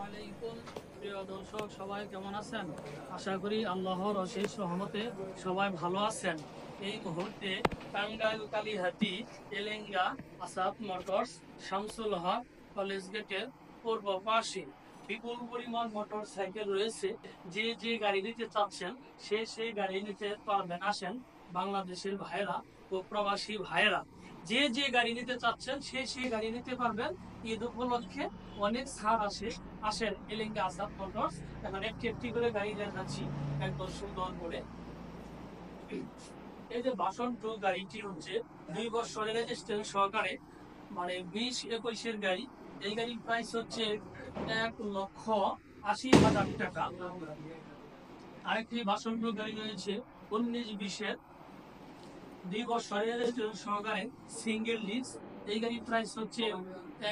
আলাইকুম প্রিয় দর্শক, সবাই কেমন আছেন? আশা করি আল্লাহর অশেষ রহমতে সবাই ভালো আছেন। এই মুহূর্তে টাঙ্গাইল কালীহাতি এলেঙ্গা আসাদ মোটরস শামসুল হক কলেজ গেটের পূর্ব পাশে বিপুল পরিমাণ মোটর সাইকেল রয়েছে। যে যে গাড়ি নিতে চাচ্ছেন সেই গাড়ি নিতে পারবেন। আসেন বাংলাদেশের ভাইয়েরা ও প্রবাসী ভাইয়েরা, যে যে গাড়ি নিতে চাচ্ছেন সেই গাড়ি নিতে পারবেন। ঈদ উপলক্ষে অনেক ছাড় আসে। আসেন এলিঙ্গা আসাদ মোটরস। এখন একটি একটি করে গাড়ি দেখাচ্ছি একদম সুন্দর করে। এই যে বাসন টু গাড়িটি হচ্ছে 2 বছরের রেজিস্ট্রেশন সহকারে, মানে 20-21-এর গাড়ি। এই গাড়ির প্রাইস হচ্ছে 1,80,000 টাকা। আরেকটি বাসন টু গাড়ি রয়েছে 19-20-এর 2 বছরের রেজিস্ট্রেশন সহকারে সিঙ্গেল ডিস্ক। এই গাড়ির প্রাইস হচ্ছে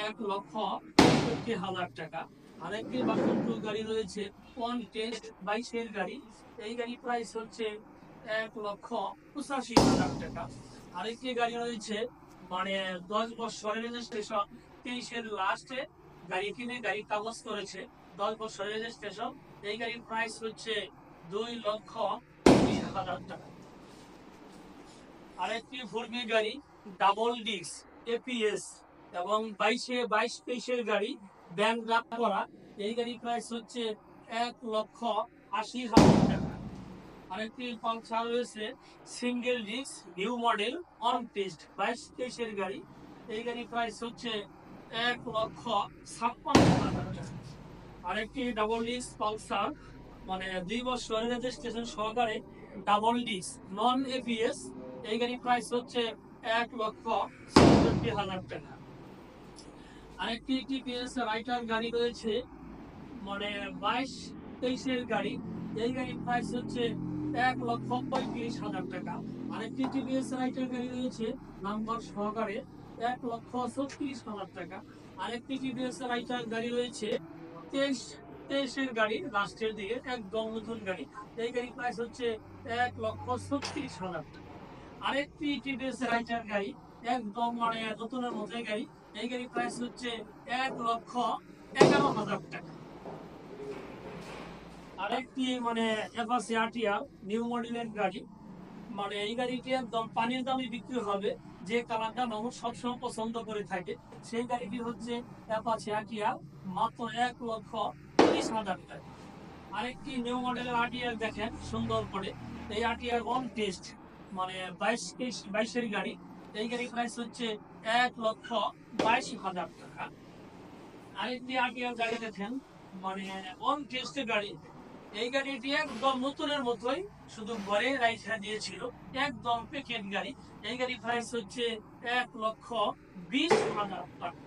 1,65,000 টাকা। আরেকটি বাসন টু গাড়ি রয়েছে অন টেস্ট 22-এর গাড়ি। এই গাড়ির প্রাইস হচ্ছে 1,85,000 টাকা। আরেকটি গাড়ি রয়েছে মানে 10 বছরের রেজিস্ট্রেশন, 23-এর লাস্টে গাড়ি কিনে গাড়ির কাগজ করেছে, 10 বছরের রেজিস্ট্রেশন। এই গাড়ির প্রাইস হচ্ছে 2,20,000 টাকা। আরেকটি ফোরবি গাড়ি ডাবল ডিস্ক এপিএস এবং 22-23-এর গাড়ি ব্যাংক ড্রাফট করা। এই গাড়ির প্রাইস হচ্ছে 1,80,000 টাকা। আরেকটি পালসার রয়েছে single disc new model on test 22-23-এর গাড়ি। এই গাড়ির প্রাইস হচ্ছে 1,56,000 টাকা। আরেকটি ডাবল ডিস্ক পালসার, মানে 2 বছরের রেজিস্ট্রেশন সহকারে ডাবল ডিস্ক নন এপিএস। এই গাড়ির প্রাইস হচ্ছে 1,67,000 টাকা। আরেকটি টিপিএস রাইটার গাড়ি রয়েছে, মানে 22-23-এর গাড়ি। এই গাড়ির প্রাইস হচ্ছে 1,35,000 টাকা। আরেকটি টিপিএস রাইটার গাড়ি রয়েছে নাম্বার সহকারে 1,36,000 টাকা। আরেকটি টিপিএস রাইটার গাড়ি রয়েছে 23-23-এর গাড়ি লাস্টের দিকে একদম নতুন গাড়ি। এই গাড়ির প্রাইস হচ্ছে 1,36,000 টাকা। আরেকটি টিভিএস রাইটার গাড়ি একদম মানে নতুনের মধ্যে গাড়ি। এই গাড়ির প্রাইস হচ্ছে 1,11,000 টাকা। আরেকটি মানে অ্যাপাচি আটিয়া নিউ মডেলের গাড়ি, মানে এই গাড়িটি একদম পানির দামে বিক্রি হবে। যে কালারটা মানুষ সবসময় পছন্দ করে থাকে সেই গাড়িটি হচ্ছে অ্যাপাচি আটিয়া, মাত্র 1,30,000 টাকা। আরেকটি নিউ মডেলের আটিয়ার দেখেন সুন্দর করে, এই আটিয়ার অন টেস্ট, মানে 22-23-22-এর গাড়ি। এই গাড়ির প্রাইস হচ্ছে 1,22,000 টাকা। আরেকটি আটিয়ার গাড়ি দেখেন, মানে অন টেস্ট গাড়ি। এই গাড়িটি একদম নতুনের মতোই, শুধু ঘরে রাইখা দিয়েছিল, একদম প্যাকেট গাড়ি। এই গাড়ির প্রাইস হচ্ছে 1,20,000 টাকা।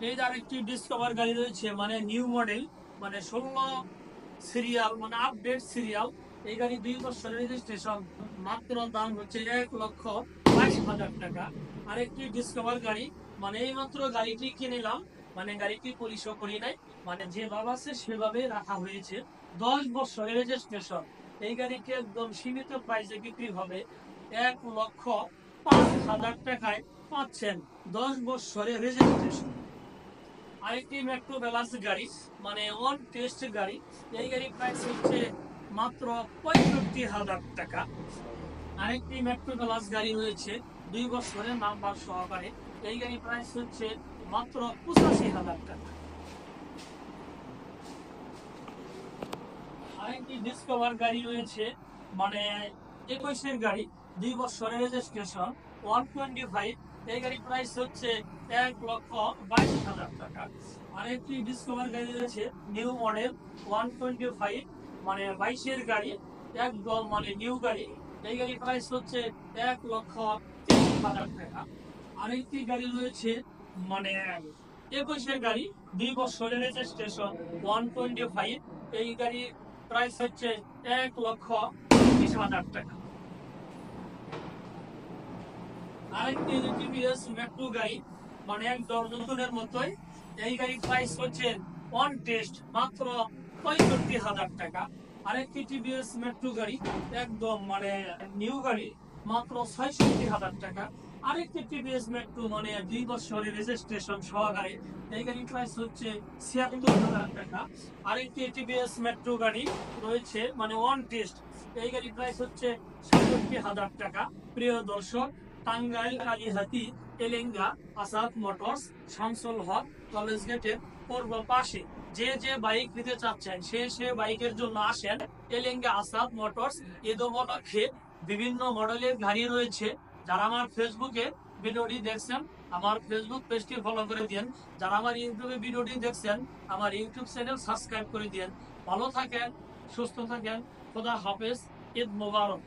এই যে আরেকটি ডিসকভার গাড়ি রয়েছে, মানে নিউ মডেল, মানে 16 সিরিয়াল, মানে আপডেট সিরিয়াল। এই গাড়ি 2 বছরের রেজিস্ট্রেশন, মাত্র দাম হচ্ছে 1,22,000 টাকা। আরেকটি ডিসকভার গাড়ি, মানে এই মাত্র গাড়িটি কিনলাম, মানে গাড়িটি পরিশোধ করি নাই, মানে যেভাবে আছে সেভাবে রাখা হয়েছে। 10 বছরের রেজিস্ট্রেশন। এই গাড়িটি একদম সীমিত প্রাইসে বিক্রি হবে, 1,05,000 টাকায় পাচ্ছেন 10 বছরের রেজিস্ট্রেশন। আরেকটি মেট্রো প্লাস গাড়ি, মানে অন টেস্ট গাড়ি। এই গাড়ির প্রাইস হচ্ছে মাত্র 65,000 টাকা। আরেকটি মেট্রো প্লাস গাড়ি রয়েছে 2 বছরের নাম্বার সহকারে। এই গাড়ির প্রাইস হচ্ছে মাত্র 85,000 টাকা। আরেকটি ডিসকভার গাড়ি রয়েছে, মানে 21-এর গাড়ি, 2 বছরের রেজিস্ট্রেশন, 125। এই গাড়ির প্রাইস হচ্ছে 1,22,000 টাকা। আরেকটি ডিসকভার গাড়ি রয়েছে নিউ মডেল 125, মানে 22-এর গাড়ি, একদম মানে নিউ গাড়ি। এই গাড়ির প্রাইস হচ্ছে 1,30,000 টাকা। আরেকটি গাড়ি রয়েছে, মানে 21-এর গাড়ি, 2 বছরের রেজিস্ট্রেশন, 125। এই গাড়ি প্রাইস হচ্ছে 1,20,000 টাকা। আরেকটি টিভিএস মেট্রো গাড়ি, মানে একদম নতুনের মতোই। এই গাড়ির প্রাইস হচ্ছে অন টেস্ট মাত্র 65,000 টাকা। আরেকটি টিভিএস মেট্রো গাড়ি, একদম মানে নিউ গাড়ি, মাত্র 66,000 টাকা। আরেকটি টিভিএস মেট্রো মানে 2 বছরের রেজিস্ট্রেশন সহকারে, এই গাড়ির প্রাইস হচ্ছে 76,000 টাকা। আরেকটি টিভিএস মেট্রো গাড়ি রয়েছে মানে ওয়ান টেস্ট, এই গাড়ির প্রাইস হচ্ছে 67,000 টাকা। প্রিয় দর্শক, টাঙ্গাইল কালীহাতি এলেঙ্গা আসাদ মোটরস, শামসুল হক কলেজ গেটের পূর্ব পাশে। যে বাইক নিতে চাচ্ছেন সে বাইকের জন্য আসেন এলেঙ্গা আসাদ মোটরস। ঈদ উপলক্ষে বিভিন্ন মডেলের গাড়ি রয়েছে। যারা আমার ফেসবুকে ভিডিওটি দেখছেন, আমার ফেসবুক পেজটি ফলো করে দিন। যারা আমার ইউটিউবে ভিডিওটি দেখছেন, আমার ইউটিউব চ্যানেল সাবস্ক্রাইব করে দিন। ভালো থাকেন, সুস্থ থাকেন, খোদা হাফেজ, ঈদ মোবারক।